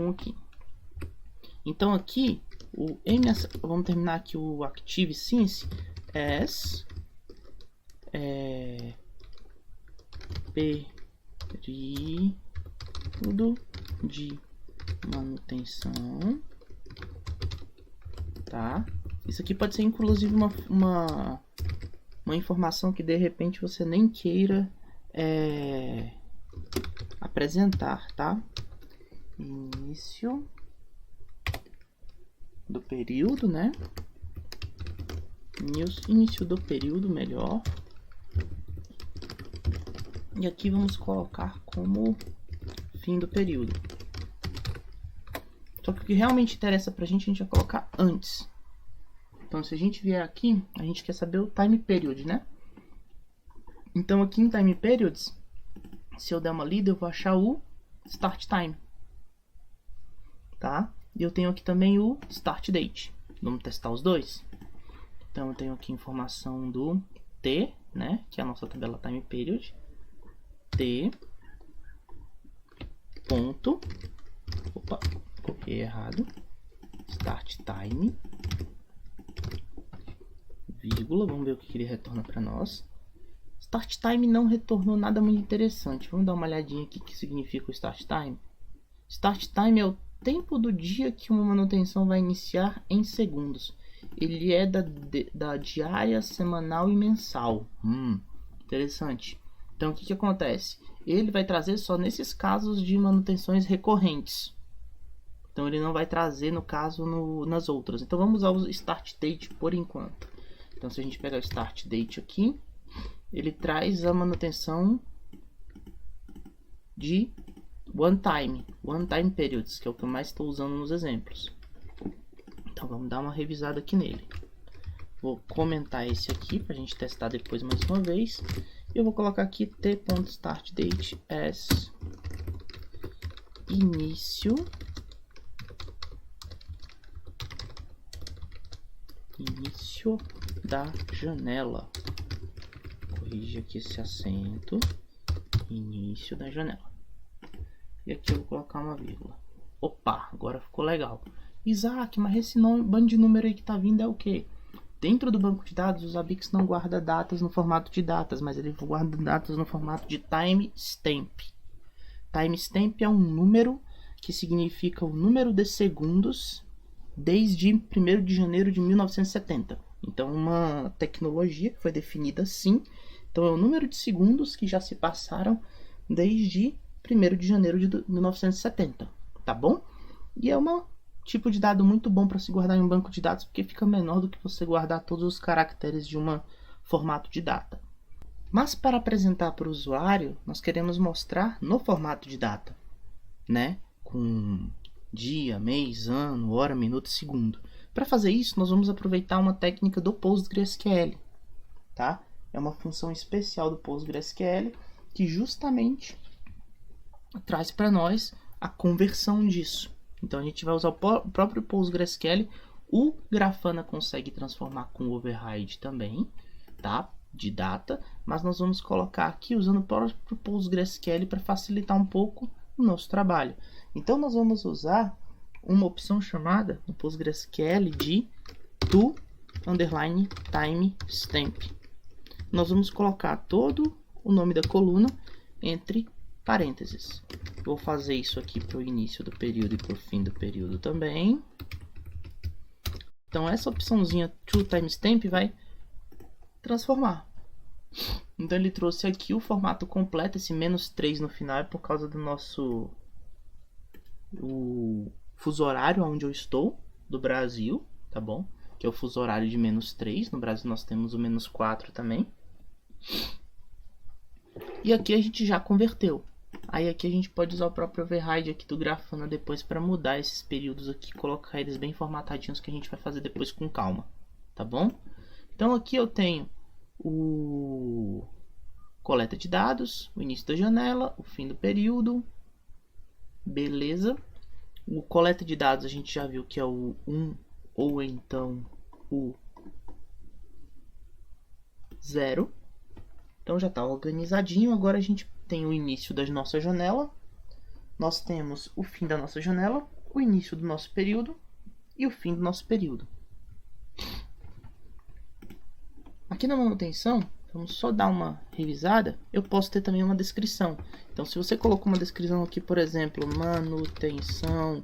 aqui. Então aqui, vamos terminar aqui o Active Since as período de manutenção, tá? Isso aqui pode ser inclusive uma informação que de repente você nem queira apresentar, tá? Início do período, né? Início do período, melhor. E aqui vamos colocar como fim do período. Só que o que realmente interessa pra gente, a gente vai colocar antes. Então, se a gente vier aqui, a gente quer saber o time period, né? Então, aqui em time periods, se eu der uma lida, eu vou achar o start time, tá? E eu tenho aqui também o start date. Vamos testar os dois? Então, eu tenho aqui informação do T, né? Que é a nossa tabela time period. T ponto, opa, copiei errado, start time, vírgula, vamos ver o que ele retorna para nós. Start time não retornou nada muito interessante. Vamos dar uma olhadinha aqui o que significa o start time. Start time é o tempo do dia que uma manutenção vai iniciar em segundos. Ele é da diária, semanal e mensal. Interessante. Então o que acontece? Ele vai trazer só nesses casos de manutenções recorrentes. Então ele não vai trazer no caso nas outras. Então vamos usar o start date por enquanto. Então se a gente pegar o start date aqui, ele traz a manutenção de one time periods, que é o que eu mais estou usando nos exemplos. Então vamos dar uma revisada aqui nele. Vou comentar esse aqui para a gente testar depois mais uma vez. Eu vou colocar aqui t.startDate as início da janela. Corrige aqui esse acento. Início da janela. E aqui eu vou colocar uma vírgula. Opa, agora ficou legal. Isaac, mas esse bando de número aí que tá vindo é o quê? Dentro do banco de dados, o Zabbix não guarda datas no formato de datas, mas ele guarda datas no formato de timestamp. Timestamp é um número que significa o número de segundos desde 1º de janeiro de 1970. Então, uma tecnologia que foi definida assim. Então, é o número de segundos que já se passaram desde 1º de janeiro de 1970, tá bom? E é um tipo de dado muito bom para se guardar em um banco de dados, porque fica menor do que você guardar todos os caracteres de um formato de data. Mas para apresentar para o usuário, nós queremos mostrar no formato de data, né? Com dia, mês, ano, hora, minuto e segundo. Para fazer isso, nós vamos aproveitar uma técnica do PostgreSQL, tá? É uma função especial do PostgreSQL que justamente traz para nós a conversão disso. Então a gente vai usar o próprio PostgreSQL. O Grafana consegue transformar com override também, tá? De data, mas nós vamos colocar aqui usando o próprio PostgreSQL para facilitar um pouco o nosso trabalho. Então nós vamos usar uma opção chamada no PostgreSQL de to_timestamp. Nós vamos colocar todo o nome da coluna entre parênteses. Vou fazer isso aqui para o início do período e para o fim do período também. Então essa opçãozinha toTimestamp vai transformar. Então ele trouxe aqui o formato completo, esse -3 no final é por causa do nosso fuso horário onde eu estou, do Brasil, tá bom? Que é o fuso horário de -3, no Brasil nós temos o -4 também. E aqui a gente já converteu. Aí aqui a gente pode usar o próprio override aqui do Grafana depois para mudar esses períodos aqui, colocar eles bem formatadinhos, que a gente vai fazer depois com calma, tá bom? Então aqui eu tenho o coleta de dados, o início da janela, o fim do período, beleza. O coleta de dados a gente já viu que é o 1 ou então o 0. Então já está organizadinho. Agora a gente tem o início da nossa janela, nós temos o fim da nossa janela, o início do nosso período e o fim do nosso período. Aqui na manutenção, vamos só dar uma revisada, eu posso ter também uma descrição. Então, se você colocou uma descrição aqui, por exemplo, manutenção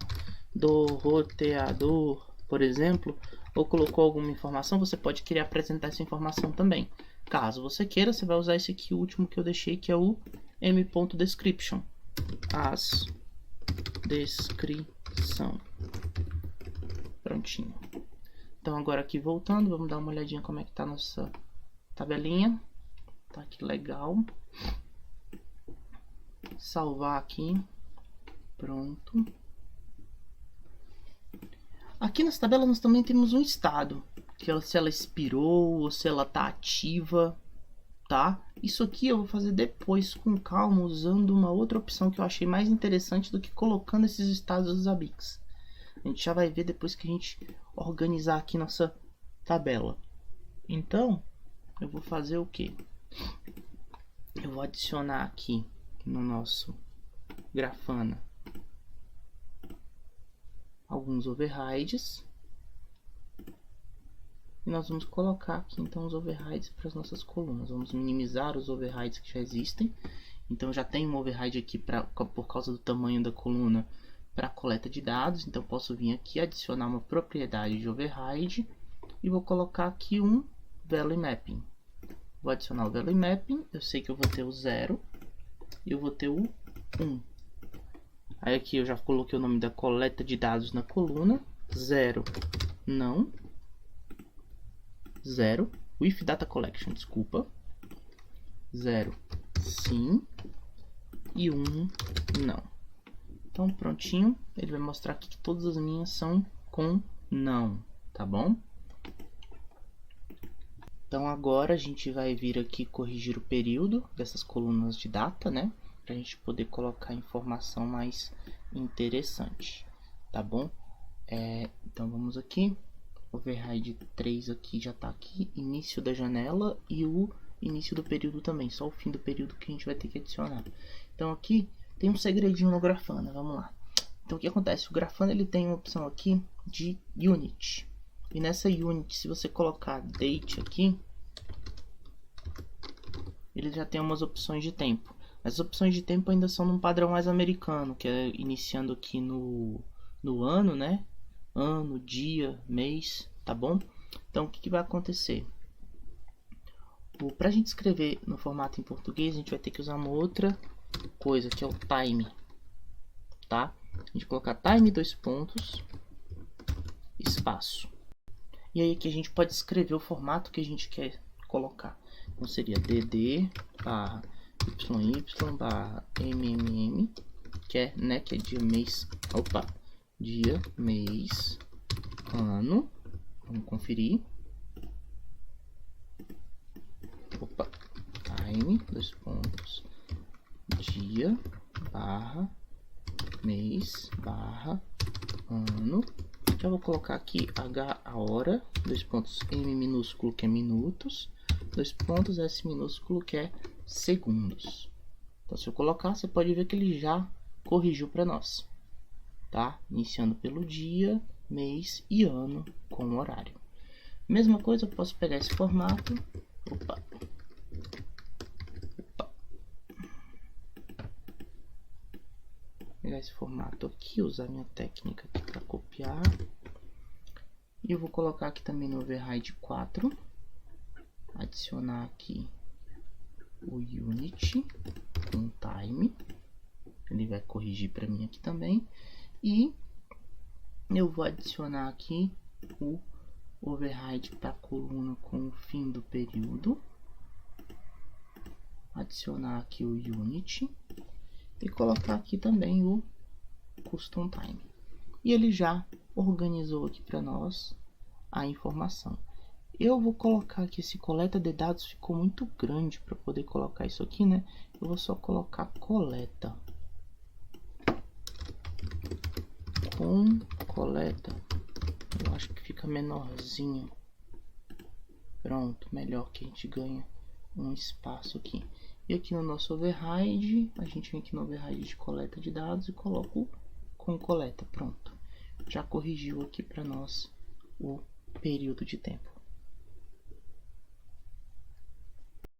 do roteador, por exemplo, ou colocou alguma informação, você pode querer apresentar essa informação também. Caso você queira, você vai usar esse aqui, o último que eu deixei, que é o m.description. As descrição. Prontinho. Então agora aqui voltando, vamos dar uma olhadinha como é que tá a nossa tabelinha. Tá aqui legal. Salvar aqui. Pronto. Aqui nessa tabela nós também temos um estado, que ela, se ela expirou ou se ela tá ativa, tá? Isso aqui eu vou fazer depois com calma, usando uma outra opção que eu achei mais interessante do que colocando esses estados dos Zabbix. A gente já vai ver depois que a gente organizar aqui nossa tabela. Então, eu vou fazer o que? Eu vou adicionar aqui no nosso Grafana alguns overrides. E nós vamos colocar aqui então os overrides para as nossas colunas. Vamos minimizar os overrides que já existem. Então já tem um override aqui por causa do tamanho da coluna para coleta de dados. Então posso vir aqui adicionar uma propriedade de override e vou colocar aqui um value mapping. Vou adicionar o value mapping. Eu sei que eu vou ter o 0 e eu vou ter o 1. Aí aqui eu já coloquei o nome da coleta de dados na coluna. 0 não. 0 with data collection, desculpa. 0 sim e 1 não. Então prontinho, ele vai mostrar aqui que todas as minhas são com não, tá bom? Então agora a gente vai vir aqui corrigir o período dessas colunas de data, né? Para a gente poder colocar informação mais interessante, tá bom? Então vamos aqui. Override 3 aqui já está aqui, início da janela e o início do período também, só o fim do período que a gente vai ter que adicionar. Então aqui tem um segredinho no Grafana, vamos lá. Então o que acontece? O Grafana ele tem uma opção aqui de unit. E nessa unit, se você colocar date aqui, ele já tem umas opções de tempo. As opções de tempo ainda são num padrão mais americano, que é iniciando aqui no ano, né? Ano, dia, mês, tá bom? Então o que vai acontecer? Para a gente escrever no formato em português, a gente vai ter que usar uma outra coisa, que é o time, tá? A gente colocar time, dois pontos, espaço. E aí aqui a gente pode escrever o formato que a gente quer colocar. Então seria dd barra yy barra mmm, que é, né, que é dia, mês, opa, dia, mês, ano, vamos conferir. Opa, time, dois pontos, dia, barra, mês, barra, ano. Já vou colocar aqui H a hora, dois pontos M minúsculo que é minutos, dois pontos S minúsculo que é segundos. Então se eu colocar, você pode ver que ele já corrigiu para nós, tá? Iniciando pelo dia, mês e ano com o horário. Mesma coisa, eu posso pegar esse formato, pegar esse formato aqui, usar minha técnica aqui para copiar. E eu vou colocar aqui também no override 4, adicionar aqui o unit com time, ele vai corrigir para mim aqui também. E eu vou adicionar aqui o override para a coluna com o fim do período, adicionar aqui o unit e colocar aqui também o custom time. E ele já organizou aqui para nós a informação. Eu vou colocar aqui, esse coleta de dados ficou muito grande para poder colocar isso aqui, né? Eu vou só colocar coleta. Com coleta. Eu acho que fica menorzinho. Pronto, melhor, que a gente ganha um espaço aqui. E aqui no nosso override, a gente vem aqui no override de coleta de dados e coloco com coleta. Pronto. Já corrigiu aqui para nós o período de tempo.